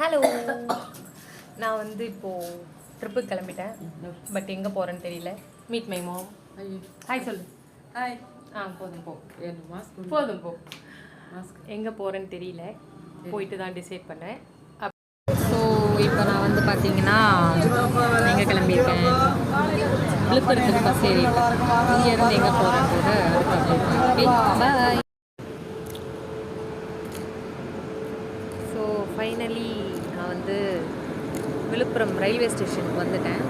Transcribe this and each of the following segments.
Hello, நான் வந்து இப்போது ட்ரிப்புக்கு கிளம்பிட்டேன். பட் எங்கே போகிறேன்னு தெரியல. Meet my mom. ஹாய் சொல்லு. ஹாய். போதும் போ. போதும் போ. எங்கே போகிறேன்னு தெரியல. போயிட்டு தான் டிசைட் பண்ணேன். ஸோ இப்போ நான் வந்து பார்த்தீங்கன்னா எங்கே கிளம்பியிருக்கேன், விழுப்புரத்துக்கு பஸ் ஏறி இங்கேருந்து எங்கே போகிறேன்றத பாய். ஸோ ஃபைனலி நான் வந்து விழுப்புரம் ரயில்வே ஸ்டேஷனுக்கு வந்துட்டேன்.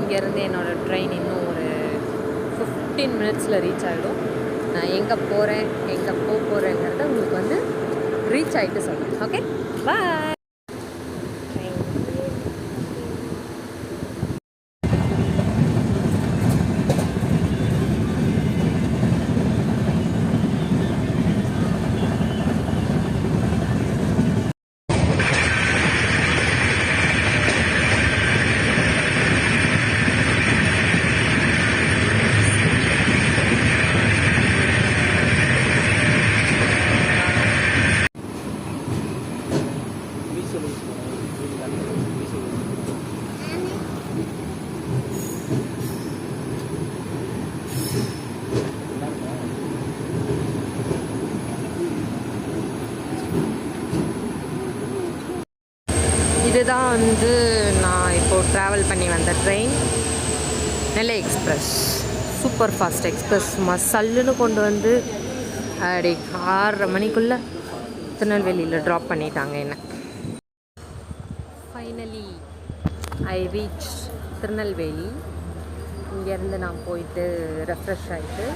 இங்கேருந்து என்னோடய ட்ரெயின் இன்னும் ஒரு 15 மினிட்ஸில் ரீச் ஆகிடும். நான் எங்கே போகிறேன், எங்கே போகிறேங்கிறத உங்களுக்கு வந்து ரீச் ஆகிட்டு சொல்கிறேன். ஓகே, பாய். இதுதான் வந்து நான் இப்போது ட்ராவல் பண்ணி வந்த ட்ரெயின், நெல்லை எக்ஸ்பிரஸ், சூப்பர் ஃபாஸ்ட் எக்ஸ்பிரஸ். மசல்லுன்னு கொண்டு வந்து அப்படி 6:30 மணிக்குள்ளே திருநெல்வேலியில் ட்ராப் பண்ணிட்டாங்க என்ன. Finally I reach Tirunelveli. இங்கேருந்து நான் போயிட்டு ரெஃப்ரெஷ் ஆகிட்டு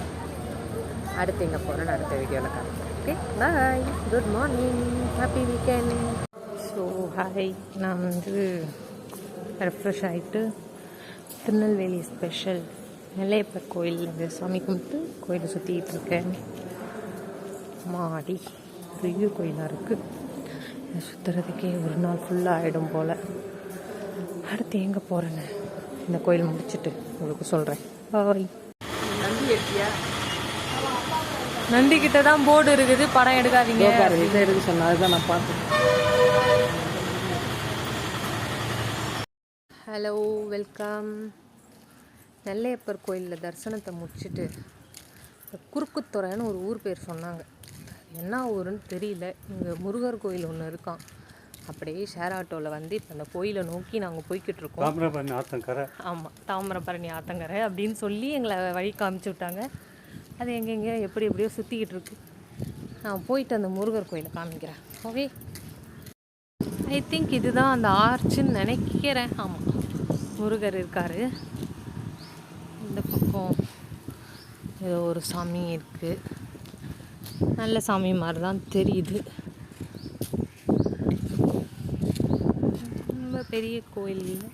அடுத்து எங்கே போகிறேன்னு அடுத்த வீடியோவில் காமிக்கிறேன். Okay, bye. Good morning, happy weekend. So hi, நான் வந்து ரெஃப்ரெஷ் ஆகிட்டு திருநெல்வேலி ஸ்பெஷல் நெல்லையப்பர் கோயில் இந்த சாமி கும்பிட்டு கோயிலை சுற்றிக்கிட்டு இருக்கேன். மாடி பெரிய கோயிலாக இருக்குது. இதை சுற்றுறதுக்கே ஒரு நாள் ஃபுல்லாக ஆகிடும் போல். அடுத்து எங்கே போகிறேன்னு இந்த கோயில் முடிச்சுட்டு உங்களுக்கு சொல்கிறேன். பாய். நந்தி கிட்ட தான் போர்டு இருக்குது, படம் எடுக்காதீங்க எடுக்க சொன்ன, அதுதான் நான் பார்த்தேன். Hello, welcome. நெல்லையப்பர் கோயிலில் தரிசனத்தை முடிச்சுட்டு குறுக்குத்துறைன்னு ஒரு ஊர் பேர் சொன்னாங்க. என்ன ஊருன்னு தெரியல. இங்கே முருகர் கோயில் ஒன்று இருக்கான். அப்படியே ஷேர் ஆட்டோவில் வந்து இப்போ அந்த கோயிலை நோக்கி நாங்கள் போய்கிட்டு இருக்கோம். தாமிரபரணி ஆத்தங்கரை. ஆமாம், தாமிரபரணி ஆத்தங்கரை அப்படின்னு சொல்லி எங்களை வழி காமிச்சு விட்டாங்க. அது எங்கெங்கே எப்படி எப்படியோ சுற்றிக்கிட்டு இருக்கு. நான் போயிட்டு அந்த முருகர் கோயிலை காமிக்கிறேன். ஓகே, ஐ திங்க் இதுதான் அந்த ஆர்ச்சுன்னு நினைக்கிறேன். ஆமாம், முருகர் இருக்கார். இந்த பக்கம் ஏதோ ஒரு சாமி இருக்குது. நல்ல சாமி மாதிரி தான் தெரியுது. ரொம்ப பெரிய கோயில் இல்லை,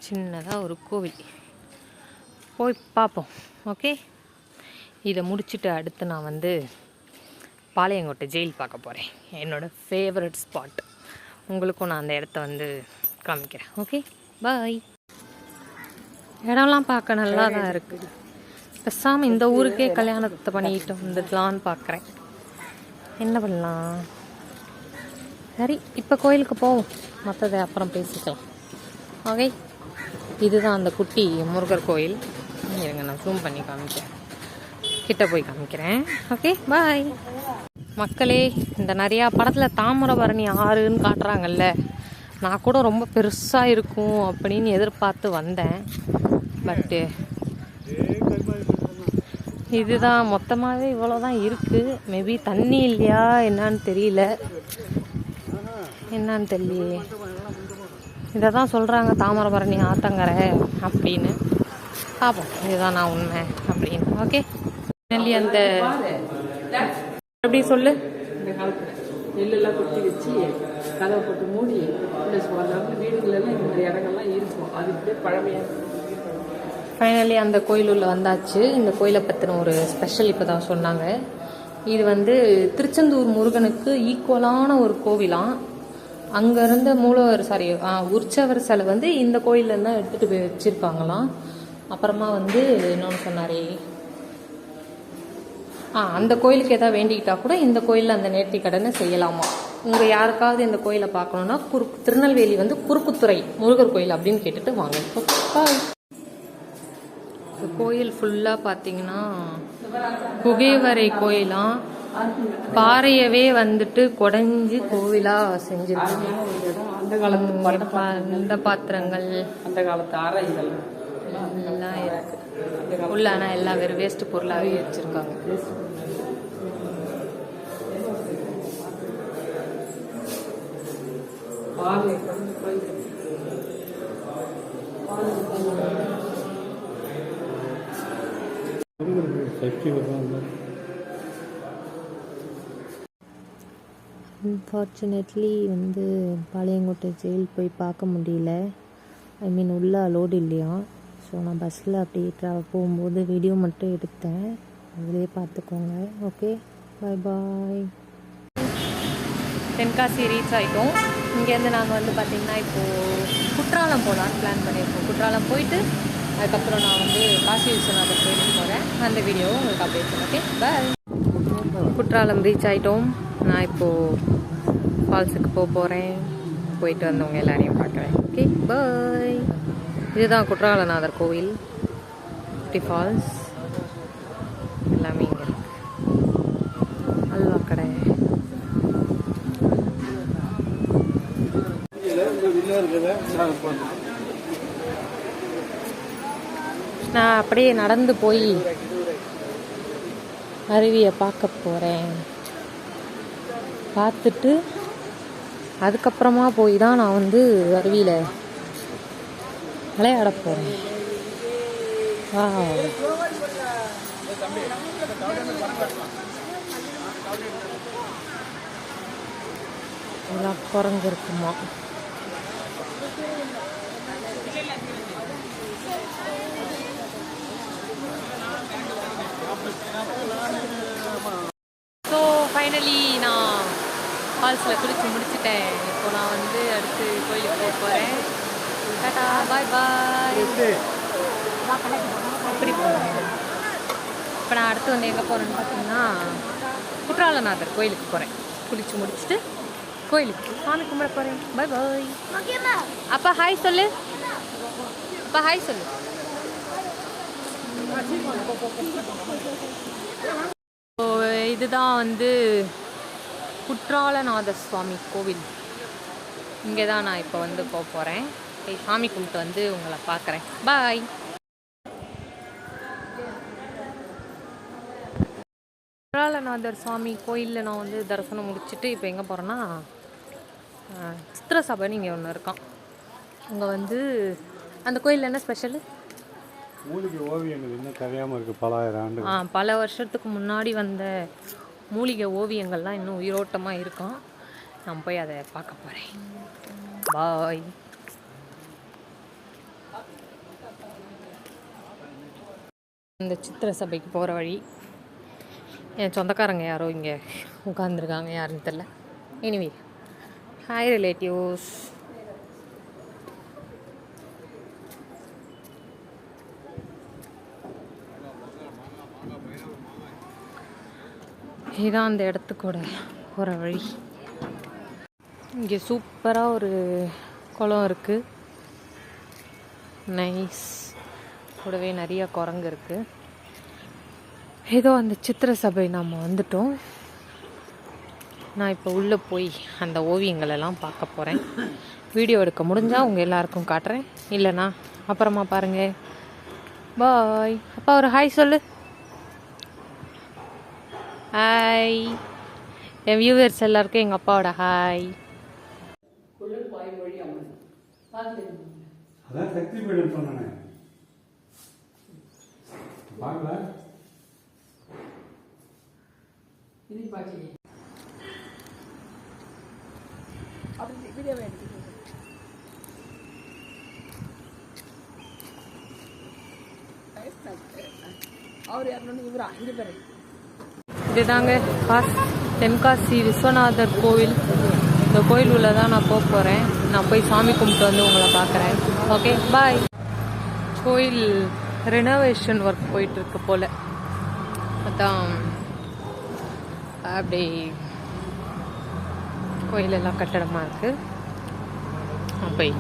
சின்னதாக ஒரு கோவில். போய் பார்ப்போம். ஓகே, இதை முடிச்சுட்டு அடுத்து நான் வந்து பாளையங்கோட்டை ஜெயில் பார்க்க போகிறேன். என்னோடய ஃபேவரட் ஸ்பாட். உங்களுக்கும் நான் அந்த இடத்த வந்து காமிக்கிறேன். ஓகே, பாய். இடம்லாம் பார்க்க நல்லா தான் இருக்குது. பேசாமல் இந்த ஊருக்கே கல்யாணத்தை பண்ணிக்கிட்டு வந்துடலான்னு பார்க்குறேன். என்ன பண்ணலாம்? சரி, இப்போ கோயிலுக்கு போவோம், மற்றதை அப்புறம் பேசிக்கலாம். ஓகே, இதுதான் அந்த குட்டி முருகர் கோயில். இருங்க, நான் ஜூம் பண்ணி காமிக்கிறேன், கிட்ட போய் காமிக்கிறேன். ஓகே, பாய். மக்களே, இந்த நிறையா படத்தில் தாமிரபரணி ஆறுன்னு காட்டுறாங்கல்ல, நான் கூட ரொம்ப பெருசாக இருக்கும் அப்படின்னு எதிர்பார்த்து வந்தேன். பட்டு இதுதான் மொத்தமாகவே இவ்வளோதான் இருக்குது. மேபி தண்ணி இல்லையா என்னான்னு தெரியல, இதை தான் சொல்கிறாங்க தாமிரபரணி ஆத்தங்கரை அப்படின்னு. பார்ப்போம் இதுதான் நான் உண்மை அப்படின்னு. ஓகே, அந்த எப்படி சொல்லு, இந்த காலத்தில் நெல்லெல்லாம் கொட்டி வச்சு கதவை போட்டு மூடி வீடுகளெல்லாம் இந்த மாதிரி இடங்கள்லாம் இருக்கும். அதுக்கு பழமையாக. ஃபைனலி அந்த கோயிலுள்ள வந்தாச்சு. இந்த கோயிலை பற்றின ஒரு ஸ்பெஷல் இப்போ தான் சொன்னாங்க. இது வந்து திருச்செந்தூர் முருகனுக்கு ஈக்குவலான ஒரு கோவிலாம். அங்கே இருந்த உற்சவர் சிலை வந்து இந்த கோயிலில் தான் எடுத்துகிட்டு போய் வச்சுருப்பாங்களாம். அப்புறமா வந்து இன்னொன்று சொன்னாரே, அந்த கோயிலுக்கு எதாவது வேண்டிக்கிட்டா கூட இந்த கோயிலில் அந்த நேர்த்தி கடனை செய்யலாமா. உங்கள் யாருக்காவது இந்த கோயிலை பார்க்கணுன்னா திருநெல்வேலி வந்து குறுக்குத்துறை முருகர் கோயில் அப்படின்னு கேட்டுட்டு வாங்க. பாய். இந்த கோயில் ஃபுல்லாக பார்த்தீங்கன்னா குகைவரை கோயிலாம், பாறையவே வந்துட்டு குடஞ்சி கோவிலாக செஞ்சுருக்காங்க. அந்த காலத்து அந்த பாத்திரங்கள் அந்த காலத்து அறைகள் எல்லாம் இருக்கு உள்ள. ஆனால் எல்லாம் வெறும் வேஸ்ட் பொருளாகவே வச்சுருக்காங்க. அன்ஃபார்ச்சுனேட்லி வந்து பாளையங்கோட்டை ஜெயில் போய் பார்க்க முடியல. ஐ மீன் உள்ளே அலோடு இல்லையா. ஸோ நான் பஸ்ஸில் அப்படியே போகும்போது வீடியோ மட்டும் எடுத்தேன். அதிலே பார்த்துக்கோங்க. ஓகே, பாய் பாய். தென்காசி ரீச் ஆகிட்டோம். இங்கேருந்து நாங்கள் வந்து பார்த்திங்கன்னா இப்போது குற்றாலம் போகலான்னு பிளான் பண்ணியிருக்கோம். குற்றாலம் போயிட்டு அதுக்கப்புறம் நான் வந்து காசி விஸ்வநாதர் கோயிலுக்கு போகிறேன். அந்த வீடியோ உங்களுக்கு அப்டேட் பண்ணேன். ஓகே, பாய். குற்றாலம் ரீச் ஆகிட்டோம். நான் இப்போது ஃபால்ஸுக்கு போகிறேன். போயிட்டு வந்தவங்க எல்லாரையும் பார்க்குறேன். ஓகே, பாய். இதுதான் குற்றாலநாதர் கோவில், குட்டி ஃபால்ஸ் எல்லாமே இங்கே இருக்கு. அல்வா கடை. நான் அப்படியே நடந்து போய் அருவியை பார்க்க போகிறேன். பார்த்துட்டு அதுக்கப்புறமா போய் தான் நான் வந்து அருவியில் விளையாட போகிறேன். எல்லாம் குரங்கு இருக்குமா. ஸோ ஃபைனலி நான் ஃபால்ஸில் குளிச்சு முடிச்சுட்டேன். இப்போ நான் வந்து அடுத்து கோயிலுக்கு போக போகிறேன். டாடா, பாய் பாய். எப்படி போகிறேன் இப்போ நான் அடுத்து வந்து எங்கே போகிறேன்னு பார்த்தீங்கன்னா குற்றாலநாதர் கோயிலுக்கு போகிறேன். குளிச்சு முடிச்சுட்டு கோயிலுக்கு சாமி கும்பிட போகிறேன். பாய் பாய். அப்பா ஹாய் சொல்லு. அப்பா ஹாய் சொல்லு. இதுதான் வந்து குற்றாலநாதர் சுவாமி கோவில். இங்கே தான் நான் இப்போ வந்து போக போகிறேன். சாமி கும்பிட்டு வந்து உங்களை பார்க்குறேன். பாய். குற்றாலநாதர் சுவாமி கோயிலில் நான் வந்து தரிசனம் முடிச்சுட்டு இப்போ எங்கே போகிறேன்னா சித்திர சபைன்னு இங்கே ஒன்று இருக்கான். அங்கே வந்து அந்த கோயிலில் என்ன ஸ்பெஷலு? மூலிகை ஓவியங்கள் இன்னும் கரையாமல் இருக்குது. பல ஆயிரம் ஆண்டு பல வருஷத்துக்கு முன்னாடி வந்த மூலிகை ஓவியங்கள்லாம் இன்னும் உயிரோட்டமாக இருக்கும். நான் போய் அதை பார்க்க போகிறேன். பாய். இந்த சித்திர சபைக்கு போகிற வழி. என் சொந்தக்காரங்க யாரோ இங்கே உட்காந்துருக்காங்க, யாருன்னு தெரில. Anyway, hi relatives. இதுதான் அந்த இடத்துக்கூட போகிற வழி. இங்கே சூப்பராக ஒரு குளம் இருக்குது. நைஸ். கூடவே நிறைய குரங்கு இருக்குது. ஏதோ அந்த சித்திர சபை நாம் வந்துட்டோம். நான் இப்போ உள்ளே போய் அந்த ஓவியங்களெல்லாம் பார்க்க போகிறேன். வீடியோ எடுக்க முடிஞ்சால் உங்கள் எல்லாருக்கும் காட்டுறேன். இல்லைண்ணா அப்புறமா பாருங்கள். பாய். அப்பா ஒரு ஹாய் சொல்லு. ஹாய். என் வியூவர்ஸ் எல்லாருக்கும் எங்கள் அப்பாவோட ஹாய். அதான் சக்தி பீடம் சொன்னேன். பார்க்கல இது பாட்டி அப்படி வீடியோ எடுத்து அவர் யாருன்னு இவரா இங்கே பேர். இதுதாங்க தென்காசி விஸ்வநாதர் கோவில். இந்த கோயில் உள்ள தான் நான் போக போகிறேன். நான் போய் சாமி கும்பிட்டு வந்து உங்களை பார்க்குறேன். ஓகே, பாய். கோயில் ரெனோவேஷன் ஒர்க் போயிட்டுருக்கு போல். அதான் அப்படி கோயில் எல்லாம் கட்டடமாக இருக்குது. நான் போய்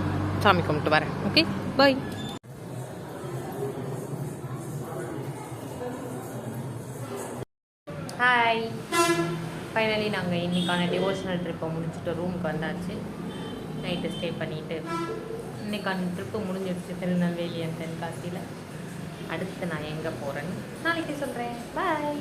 சாமி கும்பிட்டு வரேன். Okay, by. ஹாய், ஃபைனலி நாங்கள் இன்றைக்கான டிவோஷனல் ட்ரிப்பை முடிச்சுட்டு ரூமுக்கு வந்தாச்சு. நைட்டு ஸ்டே பண்ணிவிட்டு இன்றைக்கான ட்ரிப்பு முடிஞ்சிடுச்சு திருநெல்வேலி அண்ட் தென்காசியில். அடுத்து நான் எங்கே போகிறேன்னு நாளைக்கு சொல்கிறேன். பாய்.